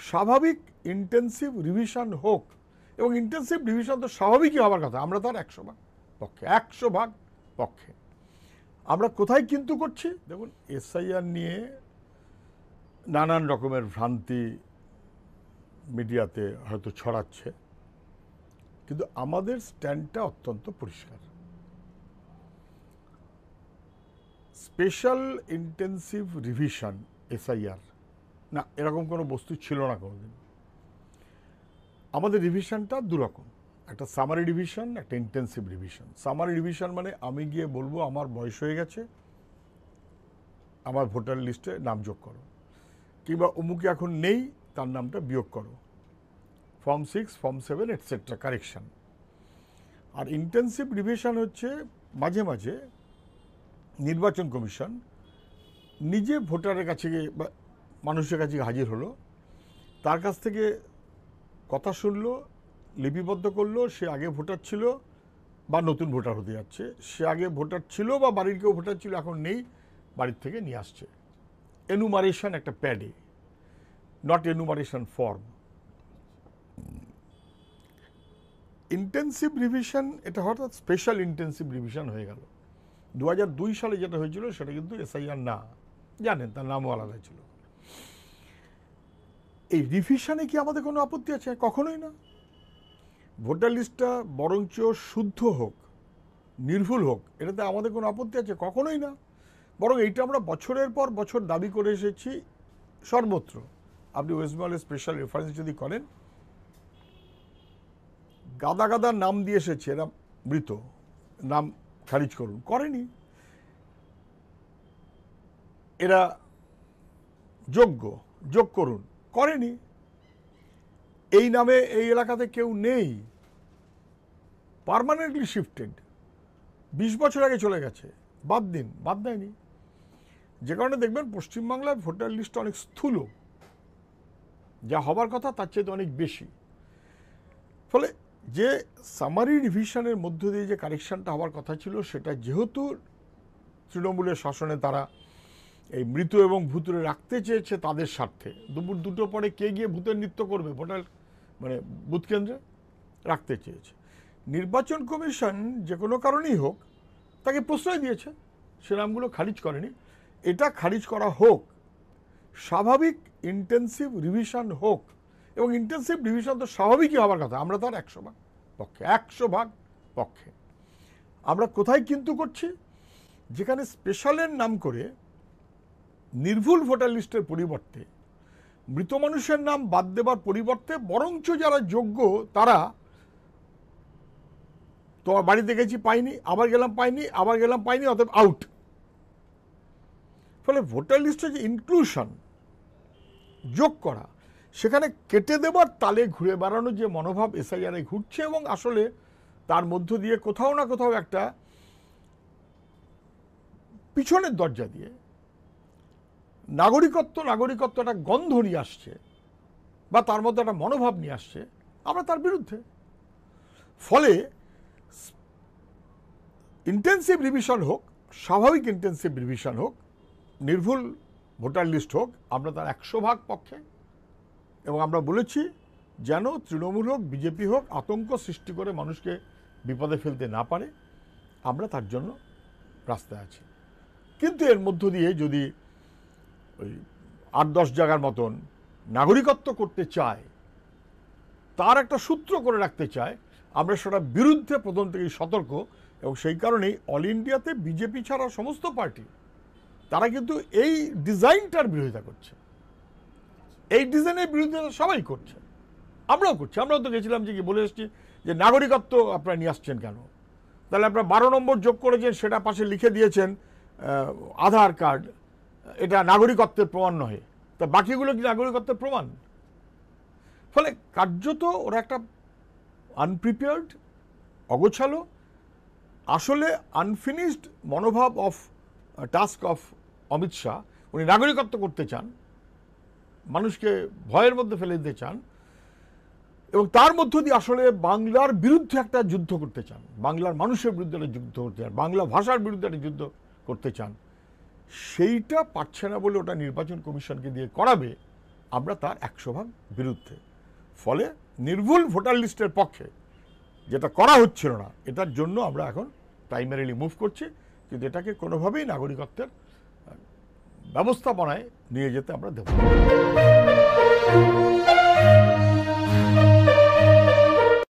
স্বাভাবিক intensive revision হোক, এবং ইন্টেন্সিভ রিভিশন তো স্বাভাবিকই হওয়ার কথা, আমরা তো আর 100 ভাগ পক্ষে, 100 ভাগ পক্ষে। আমরা কোথায় কিন্তু করছি? দেখুন, এসআইআর নিয়ে নানান রকমের ভ্রান্তি মিডিয়াতে হয়তো ছড়াচ্ছে, কিন্তু আমাদের স্ট্যান্ডটা অত্যন্ত পরিষ্কার। স্পেশাল ইন্টেন্সিভ রিভিশন এসআইআর না, এরকম কোনো বস্তু ছিল না কোনোদিন। আমাদের রিভিশনটা দুরকম, একটা সামারি রিভিশন, একটা ইন্টেন্সিভ রিভিশন। সামারি রিভিশন মানে আমি গিয়ে বলবো আমার বয়স হয়ে গেছে, আমার ভোটার লিস্টে নাম যোগ করো, কিংবা অমুকে এখন নেই, তার নামটা বিয়োগ করো, ফর্ম 6, ফর্ম 7 এটসেট্রা কারেকশন। আর ইন্টেন্সিভ রিভিশন হচ্ছে মাঝে মাঝে নির্বাচন কমিশন নিজে ভোটারের কাছে গিয়ে বা মানুষের কাছে হাজির হলো, তার কাছ থেকে কথা শুনলো, লিপিবদ্ধ করলো, সে আগে ভোটার ছিল বা নতুন ভোটার হতে যাচ্ছে, সে আগে ভোটার ছিল বা বাড়ির কেউ ভোটার ছিল, এখন নেই, বাড়ির থেকে নিয়ে আসছে। এনুমারেশন একটা প্যাডে, not enumeration form. Intensive revision এটা হঠাৎ স্পেশাল ইন্টেন্সিভ রিভিশন হয়ে গেল। 2002 সালে যেটা হয়েছিল সেটা কিন্তু এসআইআর না, জানেন, তার নামও আলাদা ছিল। এই রিভিশনে কি আমাদের কোনো আপত্তি আছে? কখনোই না। ভোটার লিস্টটা বরঞ্চ শুদ্ধ হোক, নির্ভুল হোক, এটাতে আমাদের কোনো আপত্তি আছে? কখনোই না। বরং এইটা আমরা বছরের পর বছর দাবি করে এসেছি সর্বত্র। আপনি ওয়েস্ট বেঙ্গলের স্পেশাল রেফারেন্স যদি করেন, গাদা গাদা নাম দিয়ে এসেছে, এরা মৃত, নাম খারিজ করুন, করেনি। এরা যোগ্য, যোগ করুন, করেনি। এই নামে এই এলাকাতে কেউ নেই, পার্মানেন্টলি শিফটেড, 20 বছর আগে চলে গেছে, বাদ দিন, বাদ দেয়নি। যে কারণে দেখবেন পশ্চিমবাংলার ভোটার লিস্ট অনেক স্থূল, যা হবার কথা তার চেয়ে অনেক বেশি। ফলে যে সামারি রিভিশনের মধ্য দিয়ে যে কারেকশনটা হওয়ার কথা ছিল, সেটা যেহেতু তৃণমূলের শাসনে তারা এই মৃত এবং ভূতুরে রাখতে চেয়েছে তাদের স্বার্থে, দুপুর 2টো পরে কে গিয়ে ভূতের নৃত্য করবে ভোটার মানে বুথ কেন্দ্রে, রাখতে চেয়েছে। নির্বাচন কমিশন যে কোনো কারণেই হোক তাকে প্রশ্রয় দিয়েছে, সে নামগুলো খারিজ করেনি। এটা খারিজ করা হোক, স্বাভাবিক ইন্টেন্সিভ রিভিশন হোক, এবং ইন্টেন্সিভ রিভিশন তো স্বাভাবিকই হওয়ার কথা, আমরা তো আর 100 ভাগ পক্ষে, 100 ভাগ পক্ষে। আমরা কোথায় কিন্তু করছি? যেখানে স্পেশালের নাম করে নির্ভুল ভোটার লিস্টের পরিবর্তে, মৃত মানুষের নাম বাদ দেবার পরিবর্তে, বরঞ্চ যারা যোগ্য তারা, তোমার বাড়িতে গেছি পাইনি, আবার গেলাম পাইনি, আবার গেলাম পাইনি, অতএব আউট। ফলে ভোটার লিস্টে যে ইনক্লুশন, যোগ করা, সেখানে কেটে দেবার তালে ঘুরে বেড়ানো যে মনোভাব এসআইআরে ঘুরছে, এবং আসলে তার মধ্য দিয়ে কোথাও না কোথাও একটা পিছনের দরজা দিয়ে নাগরিকত্ব একটা গন্ধ নিয়ে আসছে, বা তার মধ্যে একটা মনোভাব নিয়ে আসছে, আমরা তার বিরুদ্ধে। ফলে ইন্টেন্সিভ রিভিশন হোক, স্বাভাবিক ইন্টেন্সিভ রিভিশন হোক, নির্ভুল ভোটার লিস্ট হোক, আমরা তার 100 ভাগ পক্ষে। এবং আমরা বলেছি যেন তৃণমূল হোক, বিজেপি হোক, আতঙ্ক সৃষ্টি করে মানুষকে বিপদে ফেলতে না পারে, আমরা তার জন্য রাস্তায় আছি। কিন্তু এর মধ্য দিয়ে যদি ওই 8-10 জায়গার মতন নাগরিকত্ব করতে চায়, তার একটা সূত্র করে রাখতে চায়, আমরা সেটা বিরুদ্ধে প্রথম থেকেই সতর্ক। এবং সেই কারণেই অল ইন্ডিয়াতে বিজেপি ছাড়া সমস্ত পার্টি তারা কিন্তু এই ডিজাইনটার বিরোধিতা করছে, এই ডিজাইনের বিরোধিতা সবাই করছে, আমরাও করছি। আমরাও তো গেছিলাম যে কি বলে এসেছি যে নাগরিকত্ব আপনারা নিয়ে আসছেন কেন? তাহলে আপনারা 12 নম্বর যোগ করেছেন, সেটা পাশে লিখে দিয়েছেন আধার কার্ড, এটা নাগরিকত্বের প্রমাণ নয়, তা বাকিগুলো কি নাগরিকত্বের প্রমাণ? ফলে কার্যত ওরা একটা আনপ্রিপেয়ার্ড, অগোছালো, আসলে আনফিনিশড মনোভাব of task of Amit Shah. উনি নাগরিকত্ব করতে চান, মানুষকে ভয়ের মধ্যে ফেলে দিতে চান, এবং তার মধ্য দিয়ে আসলে বাংলার বিরুদ্ধে একটা যুদ্ধ করতে চান, বাংলার মানুষের বিরুদ্ধে একটা যুদ্ধ করতে চান, বাংলা ভাষার বিরুদ্ধে একটা যুদ্ধ করতে চান। সেইটা পারছে না বলে ওটা নির্বাচন কমিশনকে দিয়ে করাবে, আমরা তার 100% বিরুদ্ধে। ফলে নির্ভুল ভোটার লিস্টের পক্ষে, যেটা করা হচ্ছিল না, এটার জন্য আমরা এখন প্রাইমারিলি মুভ করছি, কিন্তু এটাকে কোনোভাবেই নাগরিকত্বের ব্যবস্থাপনায় নিয়ে যেতে আমরা দেব না।